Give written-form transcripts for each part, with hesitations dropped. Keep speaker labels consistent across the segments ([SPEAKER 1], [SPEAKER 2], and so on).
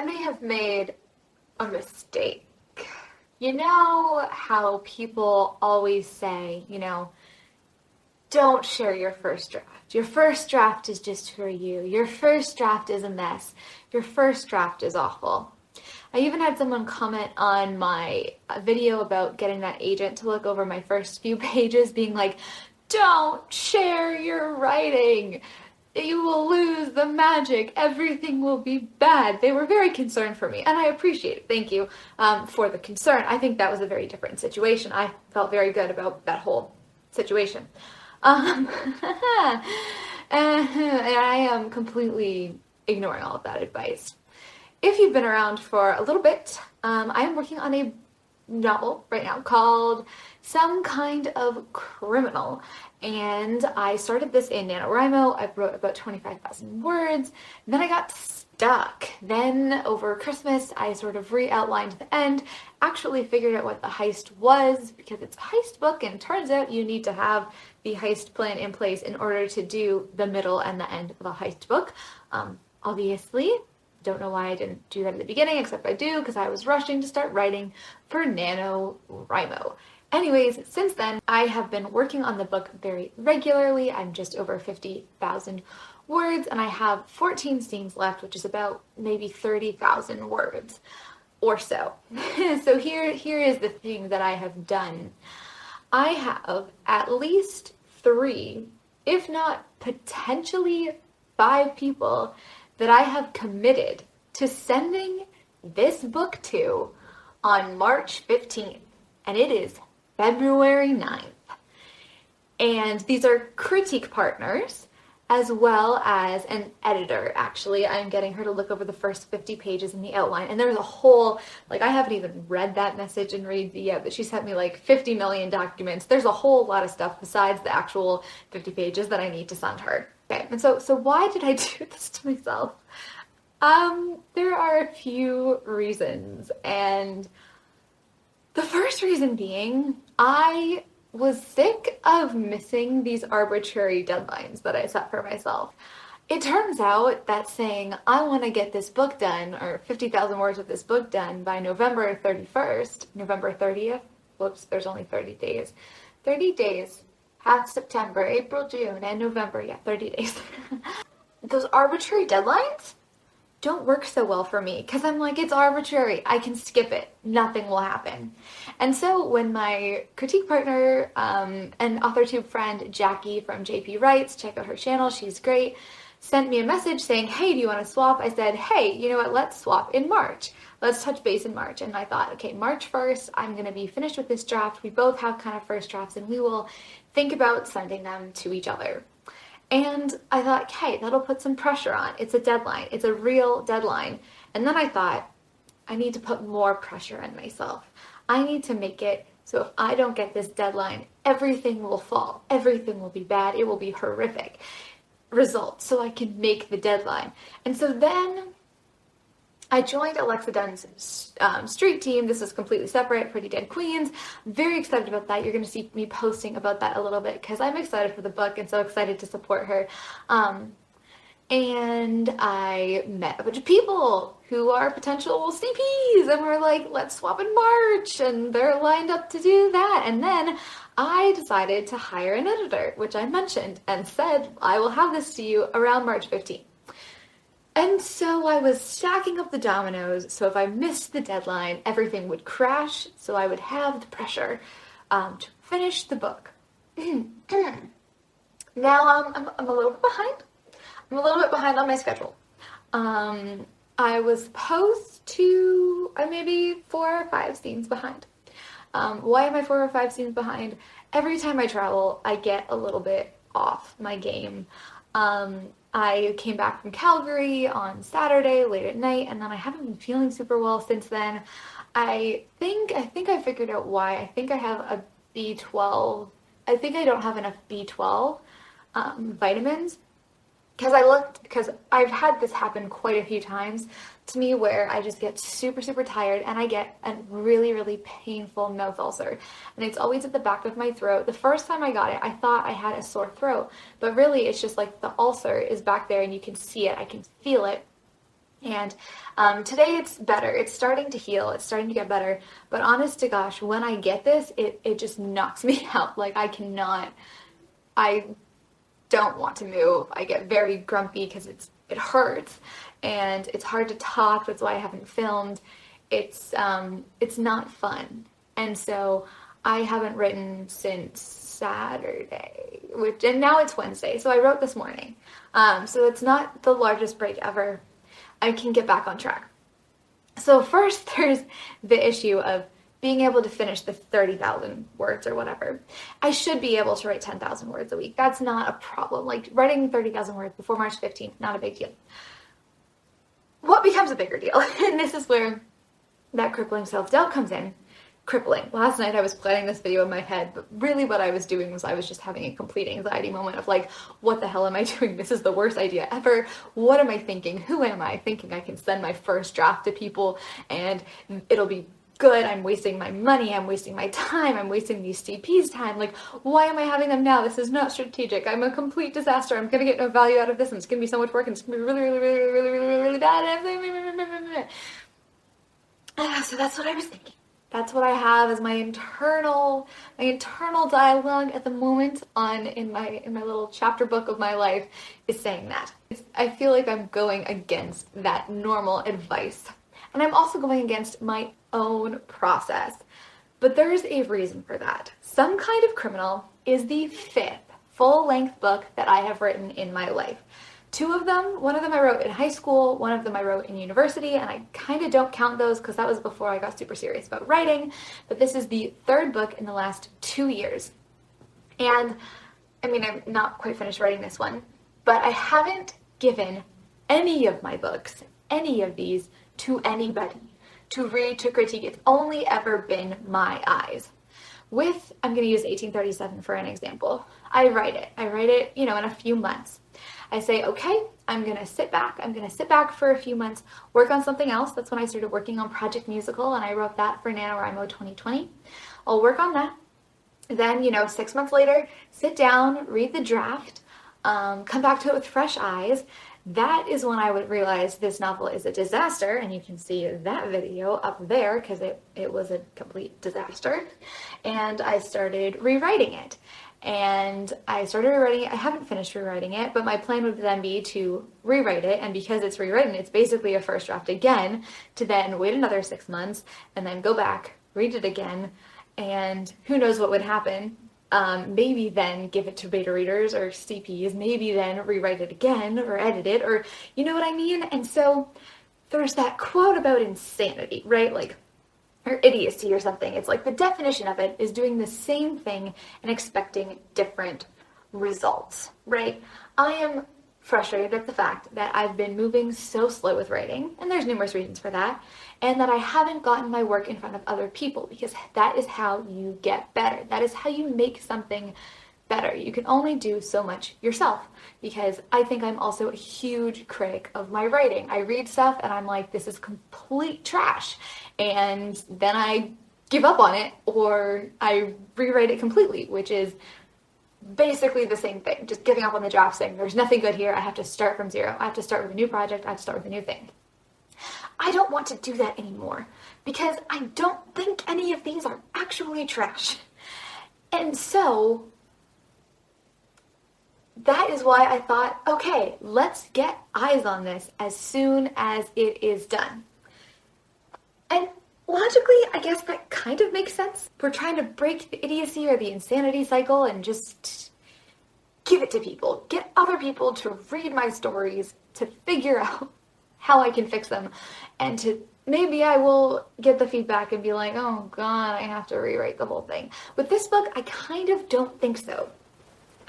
[SPEAKER 1] I may have made a mistake. You know how people always say, don't share your first draft. Your first draft is just for you. Your first draft is a mess. Your first draft is awful. I even had someone comment on my video about getting that agent to look over my first few pages, being like, don't share your writing. You will lose the magic. Everything will be bad. They were very concerned for me, and I appreciate it. Thank you for the concern. I think that was a very different situation. I felt very good about that whole situation. And I am completely ignoring all of that advice. If you've been around for a little bit, I am working on a novel right now called Some Kind of Criminal. And I started this in NaNoWriMo. I wrote about 25,000 words. Then I got stuck. Then over Christmas, I sort of re-outlined the end, actually figured out what the heist was, because it's a heist book, and turns out you need to have the heist plan in place in order to do the middle and the end of a heist book. Obviously, don't know why I didn't do that at the beginning, except I do, because I was rushing to start writing for NaNoWriMo. Anyways, since then, I have been working on the book very regularly. I'm just over 50,000 words, and I have 14 scenes left, which is about maybe 30,000 words or so. So here is the thing that I have done. I have at least 3, if not potentially 5 people that I have committed to sending this book to on March 15th, and it is February 9th. And these are critique partners as well as an editor. Actually, I'm getting her to look over the first 50 pages in the outline, and there's a whole, I haven't even read that message and read yet, but she sent me 50 million documents. There's a whole lot of stuff besides the actual 50 pages that I need to send her. Okay, and so why did I do this to myself? There are a few reasons, and the first reason being, I was sick of missing these arbitrary deadlines that I set for myself. It turns out that saying, I want to get this book done, or 50,000 words of this book done by November 31st, November 30th, whoops, there's only 30 days. 30 days, half September, April, June, and November, 30 days. Those arbitrary deadlines don't work so well for me, because I'm like, it's arbitrary. I can skip it. Nothing will happen. And so when my critique partner and AuthorTube friend Jackie from JP Writes, check out her channel, she's great, sent me a message saying, hey, do you want to swap? I said, hey, you know what, let's swap in March. Let's touch base in March. And I thought, okay, March 1st, I'm going to be finished with this draft. We both have kind of first drafts, and we will think about sending them to each other. And I thought, okay, that'll put some pressure on. It's a deadline. It's a real deadline. And then I thought, I need to put more pressure on myself. I need to make it so if I don't get this deadline, everything will fall. Everything will be bad. It will be horrific results, so I can make the deadline. And so then I joined Alexa Dunn's street team. This is completely separate, Pretty Dead Queens. I'm very excited about that. You're going to see me posting about that a little bit because I'm excited for the book and so excited to support her. And I met a bunch of people who are potential CPs, and we're like, let's swap in March, and they're lined up to do that. And then I decided to hire an editor, which I mentioned, and said, I will have this to you around March 15th. And so I was stacking up the dominoes, so if I missed the deadline, everything would crash, so I would have the pressure to finish the book. Now I'm a little bit behind. I'm a little bit behind on my schedule. I was supposed to, I'm maybe 4 or 5 scenes behind. Why am I 4 or 5 scenes behind? Every time I travel, I get a little bit off my game. I came back from Calgary on Saturday late at night, and then I haven't been feeling super well since then. I think I figured out why. I think I have a B12. I think I don't have enough B12 vitamins. Because I've had this happen quite a few times to me where I just get super, super tired and I get a really, really painful mouth ulcer. And it's always at the back of my throat. The first time I got it, I thought I had a sore throat, but really it's just like the ulcer is back there and you can see it. I can feel it. And today it's better. It's starting to heal. It's starting to get better. But honest to gosh, when I get this, it just knocks me out. Like I don't want to move. I get very grumpy because it hurts and it's hard to talk. That's why I haven't filmed. It's not fun. And so I haven't written since Saturday, and now it's Wednesday. So I wrote this morning. So it's not the largest break ever. I can get back on track. So first there's the issue of being able to finish the 30,000 words or whatever. I should be able to write 10,000 words a week. That's not a problem. Like writing 30,000 words before March 15th, not a big deal. What becomes a bigger deal? And this is where that crippling self-doubt comes in. Crippling. Last night I was planning this video in my head, but really what I was doing was I was just having a complete anxiety moment of like, what the hell am I doing? This is the worst idea ever. What am I thinking? Who am I? Thinking I can send my first draft to people and it'll be good. I'm wasting my money. I'm wasting my time. I'm wasting these CP's time. Like, why am I having them now? This is not strategic. I'm a complete disaster. I'm going to get no value out of this and it's going to be so much work and it's going to be really, really, really, really, really, really, really bad. So that's what I was thinking. That's what I have as my internal dialogue at the moment in my little chapter book of my life is saying that. I feel like I'm going against that normal advice. And I'm also going against my own process. But there's a reason for that. Some Kind of Criminal is the 5th full-length book that I have written in my life. 2 of them, one of them I wrote in high school, one of them I wrote in university, and I kind of don't count those because that was before I got super serious about writing, but this is the 3rd book in the last 2 years. And, I mean, I'm not quite finished writing this one, but I haven't given any of my books, any of these, to anybody to read, to critique. It's only ever been my eyes. I'm going to use 1837 for an example. I write it, in a few months. I say, okay, I'm going to sit back for a few months, work on something else. That's when I started working on Project Musical, and I wrote that for NaNoWriMo 2020. I'll work on that. Then, 6 months later, sit down, read the draft, come back to it with fresh eyes. That is when I would realize this novel is a disaster, and you can see that video up there because it was a complete disaster. And I started rewriting it. And I started rewriting it. I haven't finished rewriting it, but my plan would then be to rewrite it. And because it's rewritten, it's basically a first draft again, to then wait another 6 months and then go back, read it again. And who knows what would happen. Maybe then give it to beta readers or CPs, maybe then rewrite it again or edit it, or you know what I mean? And so there's that quote about insanity, right? Like, or idiocy or something. It's like the definition of it is doing the same thing and expecting different results, right? I am frustrated at the fact that I've been moving so slow with writing, and there's numerous reasons for that, and that I haven't gotten my work in front of other people, because that is how you get better. That is how you make something better. You can only do so much yourself, because I think I'm also a huge critic of my writing. I read stuff and I'm like, this is complete trash, and then I give up on it or I rewrite it completely, which is basically the same thing, just giving up on the draft, saying there's nothing good here, I have to start from zero, I have to start with a new project, I have to start with a new thing. I don't want to do that anymore, because I don't think any of these are actually trash. And so that is why I thought, okay, let's get eyes on this as soon as it is done. And logically, I guess that kind of makes sense. We're trying to break the idiocy or the insanity cycle and just give it to people. Get other people to read my stories, to figure out how I can fix them, and to maybe I will get the feedback and be like, oh God, I have to rewrite the whole thing. With this book, I kind of don't think so.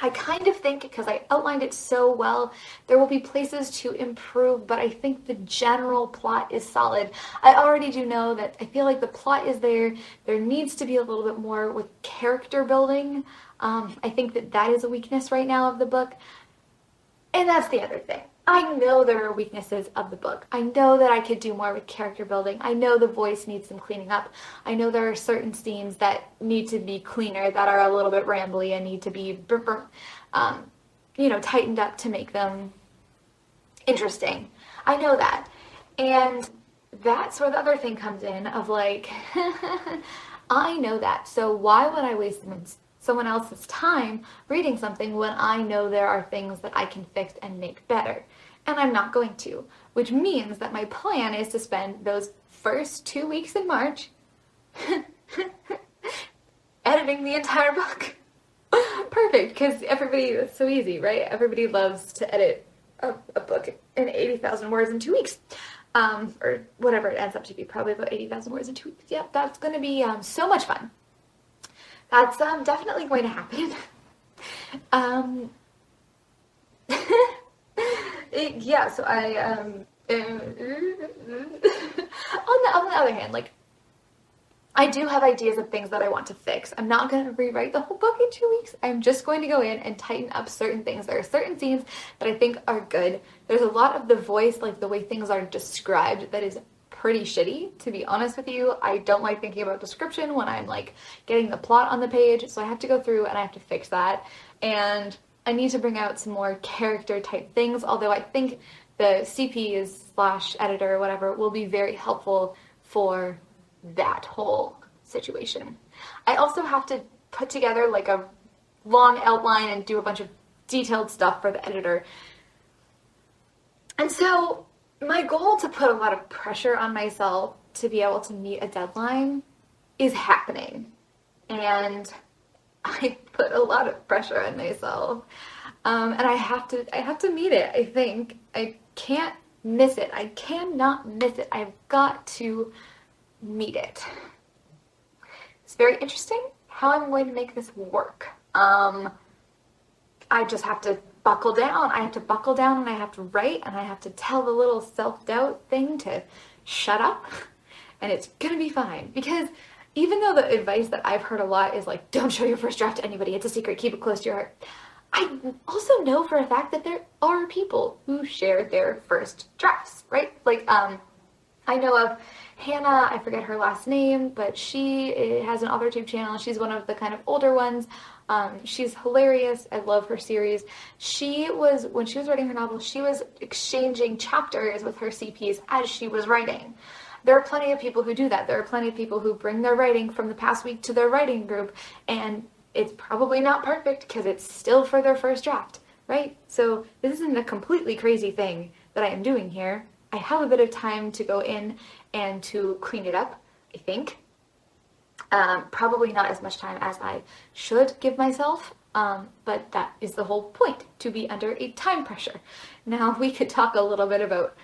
[SPEAKER 1] I kind of think, because I outlined it so well, there will be places to improve, but I think the general plot is solid. I already do know that I feel like the plot is there. There needs to be a little bit more with character building. I think that is a weakness right now of the book. And that's the other thing. I know there are weaknesses of the book. I know that I could do more with character building. I know the voice needs some cleaning up. I know there are certain scenes that need to be cleaner, that are a little bit rambly and need to be, tightened up to make them interesting. I know that. And that's where the other thing comes in of like, I know that, so why would I waste someone else's time reading something when I know there are things that I can fix and make better? And I'm not going to, which means that my plan is to spend those first 2 weeks in March editing the entire book. Perfect, because it's so easy, right? Everybody loves to edit a book in 80,000 words in 2 weeks. Or whatever it ends up to be, probably about 80,000 words in 2 weeks. Yep, that's going to be so much fun. That's definitely going to happen. Yeah, so I, on the other hand, like, I do have ideas of things that I want to fix. I'm not going to rewrite the whole book in 2 weeks. I'm just going to go in and tighten up certain things. There are certain scenes that I think are good. There's a lot of the voice, like the way things are described, that is pretty shitty, to be honest with you. I don't like thinking about description when I'm like getting the plot on the page, so I have to go through and I have to fix that. And I need to bring out some more character type things, although I think the CPs / editor or whatever will be very helpful for that whole situation. I also have to put together like a long outline and do a bunch of detailed stuff for the editor. And so my goal to put a lot of pressure on myself to be able to meet a deadline is happening. And I put a lot of pressure on myself. And I have to meet it, I think. I can't miss it. I cannot miss it. I've got to meet it. It's very interesting how I'm going to make this work. I just have to buckle down. I have to buckle down and I have to write and I have to tell the little self-doubt thing to shut up, and it's gonna be fine. Because even though the advice that I've heard a lot is like, don't show your first draft to anybody, it's a secret, keep it close to your heart. I also know for a fact that there are people who share their first drafts, right? Like, I know of Hannah, I forget her last name, but she has an AuthorTube channel. She's one of the kind of older ones. She's hilarious. I love her series. When she was writing her novel, she was exchanging chapters with her CPs as she was writing. There are plenty of people who do that. There are plenty of people who bring their writing from the past week to their writing group, and it's probably not perfect because it's still for their first draft, right? So this isn't a completely crazy thing that I am doing here. I have a bit of time to go in and to clean it up, I think. Probably not as much time as I should give myself, but that is the whole point, to be under a time pressure. Now, we could talk a little bit about,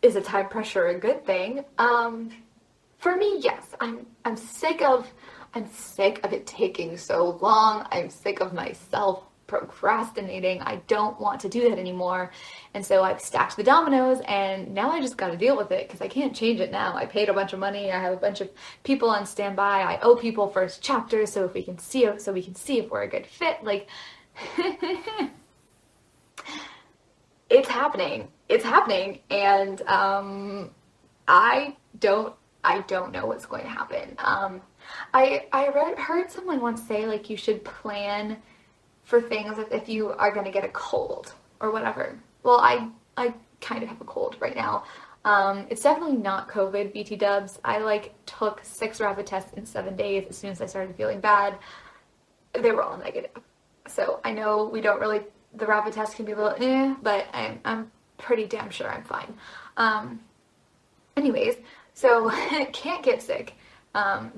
[SPEAKER 1] is a time pressure a good thing? For me, yes. I'm sick of it taking so long. I'm sick of myself procrastinating. I don't want to do that anymore. And so I've stacked the dominoes, and now I just got to deal with it because I can't change it now. I paid a bunch of money. I have a bunch of people on standby. I owe people first chapters so we can see if we're a good fit. Like, it's happening. It's happening, and I don't know what's going to happen. I heard someone once say, like, you should plan for things if you are going to get a cold or whatever. Well, I kind of have a cold right now. It's definitely not COVID, BT dubs. I took 6 rapid tests in 7 days as soon as I started feeling bad. They were all negative. So I know the rapid test can be a little but I'm pretty damn sure I'm fine. Anyways, so can't get sick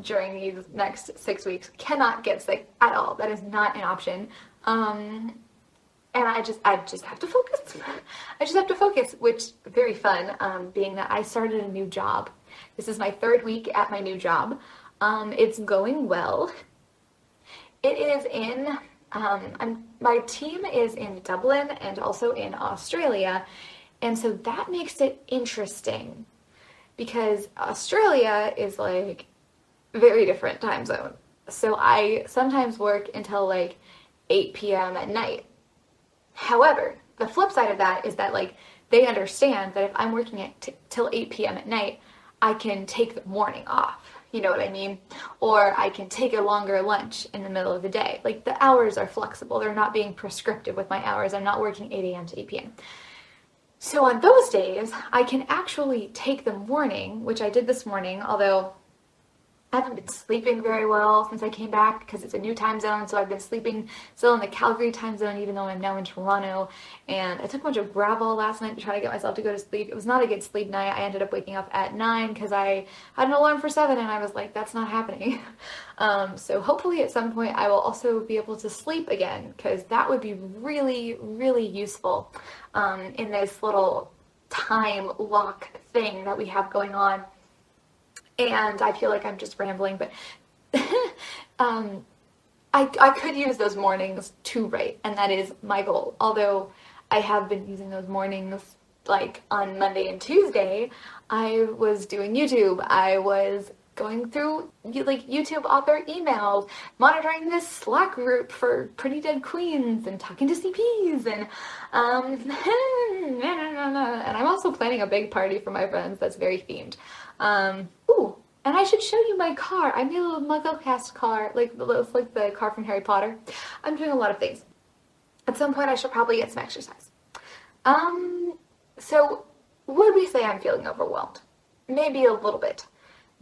[SPEAKER 1] during these next 6 weeks. Cannot get sick at all. That is not an option. And I just have to focus. I just have to focus, which very fun, being that I started a new job. This is my 3rd week at my new job. It's going well. It is in, my team is in Dublin and also in Australia. And so that makes it interesting because Australia is like very different time zone. So I sometimes work until 8 p.m. at night. However, the flip side of that is that they understand that if I'm working till 8 p.m. at night, I can take the morning off. You know what I mean? Or I can take a longer lunch in the middle of the day. The hours are flexible. They're not being prescriptive with my hours. I'm not working 8 a.m. to 8 p.m. So on those days, I can actually take the morning, which I did this morning, although I haven't been sleeping very well since I came back because it's a new time zone, so I've been sleeping still in the Calgary time zone even though I'm now in Toronto, and I took a bunch of Gravol last night to try to get myself to go to sleep. It was not a good sleep night. I ended up waking up at 9 because I had an alarm for 7 and I was like, that's not happening. So hopefully at some point I will also be able to sleep again because that would be really, really useful in this little time lock thing that we have going on. And I feel like I'm just rambling, but I could use those mornings to write, and that is my goal. Although I have been using those mornings, like on Monday and Tuesday, I was doing YouTube. I was going through like YouTube author emails, monitoring this Slack group for Pretty Dead Queens, and talking to CPs, and and I'm also planning a big party for my friends that's very themed. Ooh, and I should show you my car. I made a little MuggleCast car, like the car from Harry Potter. I'm doing a lot of things. At some point, I should probably get some exercise. So would we say I'm feeling overwhelmed? Maybe a little bit.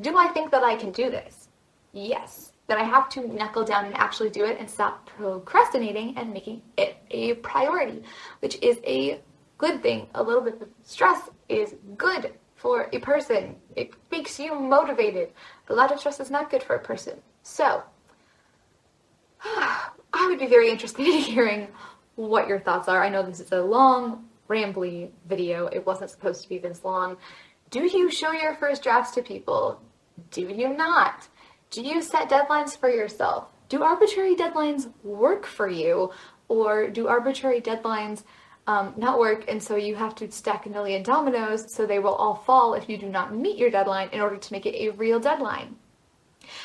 [SPEAKER 1] Do I think that I can do this? Yes. That I have to knuckle down and actually do it and stop procrastinating and making it a priority, which is a good thing. A little bit of stress is good for a person. It makes you motivated. A lot of stress is not good for a person. So, I would be very interested in hearing what your thoughts are. I know this is a long, rambly video. It wasn't supposed to be this long. Do you show your first drafts to people? Do you not? Do you set deadlines for yourself? Do arbitrary deadlines work for you? Or do arbitrary deadlines not work, and so you have to stack a million dominoes so they will all fall if you do not meet your deadline in order to make it a real deadline?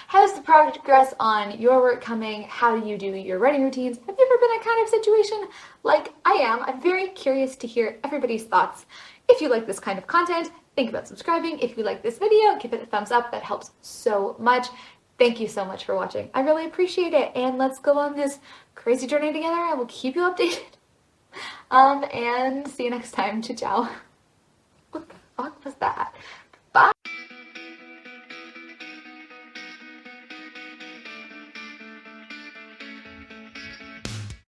[SPEAKER 1] How's the progress on your work coming? How do you do your writing routines? Have you ever been in a kind of situation like I am? I'm very curious to hear everybody's thoughts. If you like this kind of content, think about subscribing. If you like this video, give it a thumbs up. That helps so much. Thank you so much for watching. I really appreciate it, and let's go on this crazy journey together. I will keep you updated. And see you next time. Ciao.